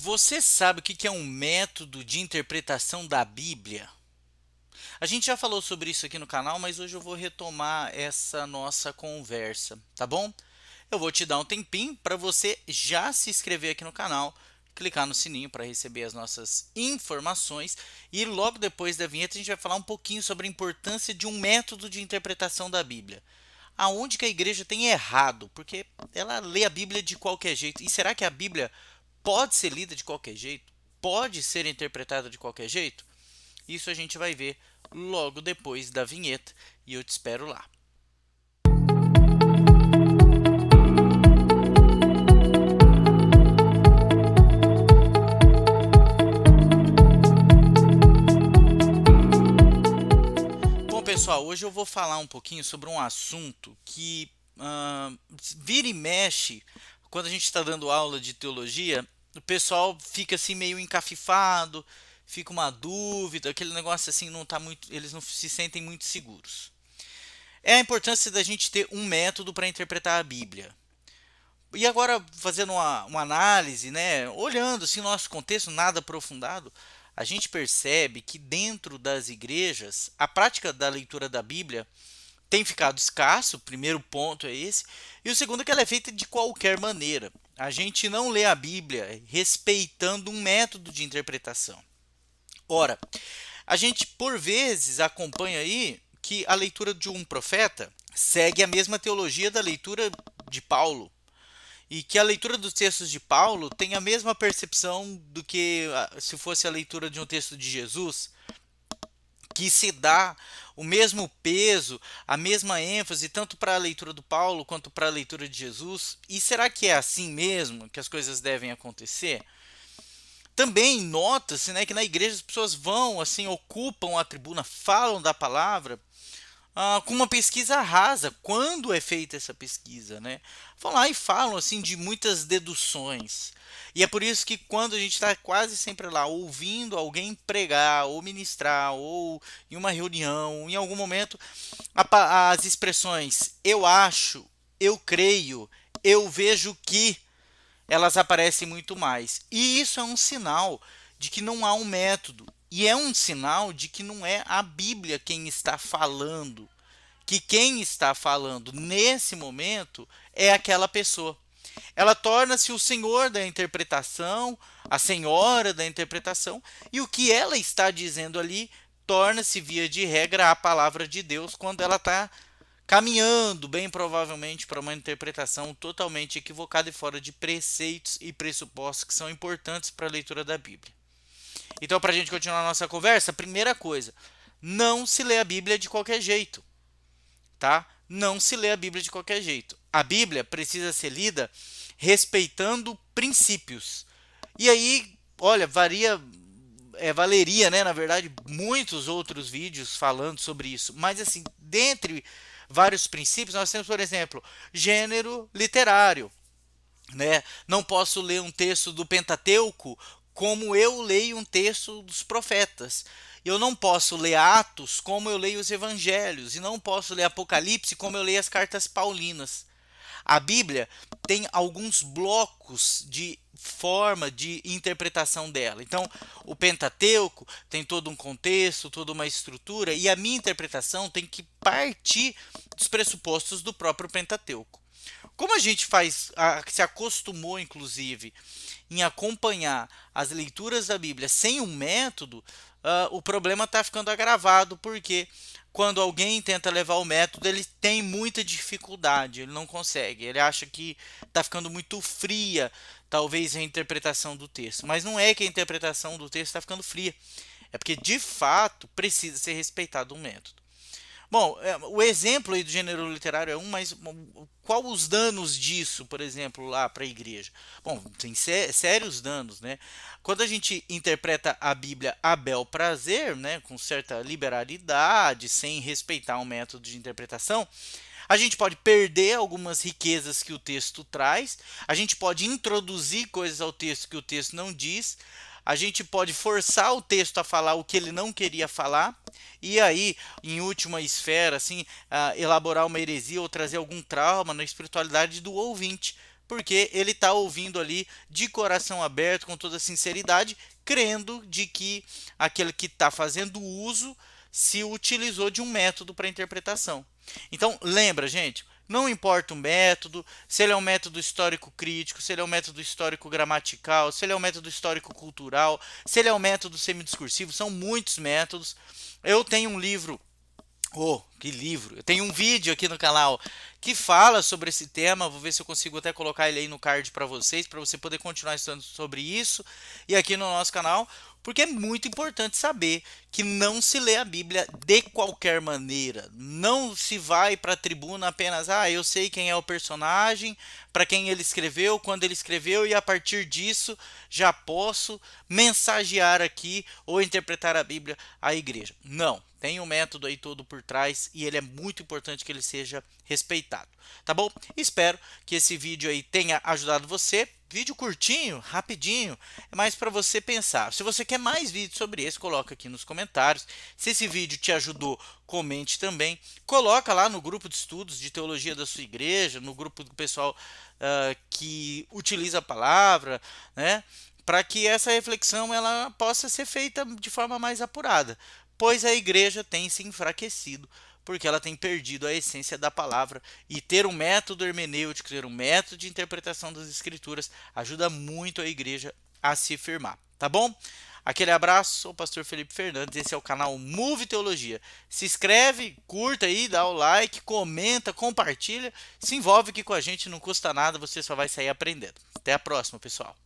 Você sabe o que é um método de interpretação da Bíblia? A gente já falou sobre isso aqui no canal, mas hoje eu vou retomar essa nossa conversa, tá bom? Eu vou te dar um tempinho para você já se inscrever aqui no canal, clicar no sininho para receber as nossas informações e logo depois da vinheta a gente vai falar um pouquinho sobre a importância de um método de interpretação da Bíblia. Aonde que a igreja tem errado? Porque ela lê a Bíblia de qualquer jeito. E será que a Bíblia pode ser lida de qualquer jeito? Pode ser interpretada de qualquer jeito? Isso a gente vai ver logo depois da vinheta e eu te espero lá. Bom, pessoal, hoje eu vou falar um pouquinho sobre um assunto que vira e mexe quando a gente está dando aula de teologia. O pessoal fica assim meio encafifado, fica uma dúvida, aquele negócio assim não tá muito, eles não se sentem muito seguros. É a importância da gente ter um método para interpretar a Bíblia. E agora, fazendo uma análise, né, olhando assim, nosso contexto nada aprofundado, a gente percebe que dentro das igrejas, a prática da leitura da Bíblia tem ficado escasso, o primeiro ponto é esse, e o segundo é que ela é feita de qualquer maneira. A gente não lê a Bíblia respeitando um método de interpretação. Ora, a gente por vezes acompanha aí que a leitura de um profeta segue a mesma teologia da leitura de Paulo e que a leitura dos textos de Paulo tem a mesma percepção do que se fosse a leitura de um texto de Jesus, que se dá o mesmo peso, a mesma ênfase, tanto para a leitura do Paulo quanto para a leitura de Jesus. E será que é assim mesmo que as coisas devem acontecer? Também nota-se, né, que na igreja as pessoas vão, assim, ocupam a tribuna, falam da palavra, com uma pesquisa rasa. Quando é feita essa pesquisa, né? Vão lá e falam assim de muitas deduções. E é por isso que quando a gente está quase sempre lá ouvindo alguém pregar ou ministrar ou em uma reunião, em algum momento, as expressões eu acho, eu creio, eu vejo que elas aparecem muito mais. E isso é um sinal de que não há um método. E é um sinal de que não é a Bíblia quem está falando. Que quem está falando nesse momento é aquela pessoa. Ela torna-se o senhor da interpretação, a senhora da interpretação, e o que ela está dizendo ali torna-se, via de regra, a palavra de Deus quando ela está caminhando, bem provavelmente, para uma interpretação totalmente equivocada e fora de preceitos e pressupostos que são importantes para a leitura da Bíblia. Então, para a gente continuar a nossa conversa, primeira coisa, não se lê a Bíblia de qualquer jeito, tá? Não se lê a Bíblia de qualquer jeito. A Bíblia precisa ser lida respeitando princípios. E aí, olha, valeria, né, na verdade, muitos outros vídeos falando sobre isso. Mas assim, dentre vários princípios, nós temos, por exemplo, gênero literário, né? Não posso ler um texto do Pentateuco como eu leio um texto dos profetas. Eu não posso ler Atos como eu leio os Evangelhos. E não posso ler Apocalipse como eu leio as cartas paulinas. A Bíblia tem alguns blocos de forma de interpretação dela. Então, o Pentateuco tem todo um contexto, toda uma estrutura, e a minha interpretação tem que partir dos pressupostos do próprio Pentateuco. Como a gente se acostumou, inclusive, em acompanhar as leituras da Bíblia sem um método, o problema está ficando agravado, porque quando alguém tenta levar o método, ele tem muita dificuldade, ele não consegue, ele acha que está ficando muito fria, talvez, a interpretação do texto. Mas não é que a interpretação do texto está ficando fria, é porque de fato precisa ser respeitado um método. Bom, o exemplo aí do gênero literário é um, mas qual os danos disso, por exemplo, lá para a igreja? Bom, tem sérios danos, né? Quando a gente interpreta a Bíblia a bel prazer, né, com certa liberalidade, sem respeitar um método de interpretação, a gente pode perder algumas riquezas que o texto traz, a gente pode introduzir coisas ao texto que o texto não diz, a gente pode forçar o texto a falar o que ele não queria falar, e aí, em última esfera, assim, elaborar uma heresia ou trazer algum trauma na espiritualidade do ouvinte, porque ele está ouvindo ali de coração aberto, com toda sinceridade, crendo de que aquele que está fazendo uso se utilizou de um método para interpretação. Então, lembra, gente, não importa o método, se ele é um método histórico crítico, se ele é um método histórico gramatical, se ele é um método histórico cultural, se ele é um método semidiscursivo, são muitos métodos. Eu tenho um livro. Oh, que livro! Eu tenho um vídeo aqui no canal que fala sobre esse tema. Vou ver se eu consigo até colocar ele aí no card para você poder continuar estudando sobre isso. E aqui no nosso canal, porque é muito importante saber que não se lê a Bíblia de qualquer maneira. Não se vai para a tribuna apenas, eu sei quem é o personagem, para quem ele escreveu, quando ele escreveu, e a partir disso já posso mensagear aqui ou interpretar a Bíblia à igreja. Não, tem um método aí todo por trás e ele é muito importante que ele seja respeitado, tá bom? Espero que esse vídeo aí tenha ajudado você. Vídeo curtinho, rapidinho, é mais para você pensar. Se você quer mais vídeos sobre esse, coloca aqui nos comentários. Se esse vídeo te ajudou, comente também. Coloca lá no grupo de estudos de teologia da sua igreja, no grupo do pessoal que utiliza a palavra, né? Para que essa reflexão ela possa ser feita de forma mais apurada, pois a igreja tem se enfraquecido porque ela tem perdido a essência da palavra, e ter um método hermenêutico, ter um método de interpretação das escrituras ajuda muito a igreja a se firmar, tá bom? Aquele abraço, sou o pastor Felipe Fernandes, esse é o canal Move Teologia. Se inscreve, curta aí, dá o like, comenta, compartilha, se envolve aqui com a gente, não custa nada, você só vai sair aprendendo. Até a próxima, pessoal.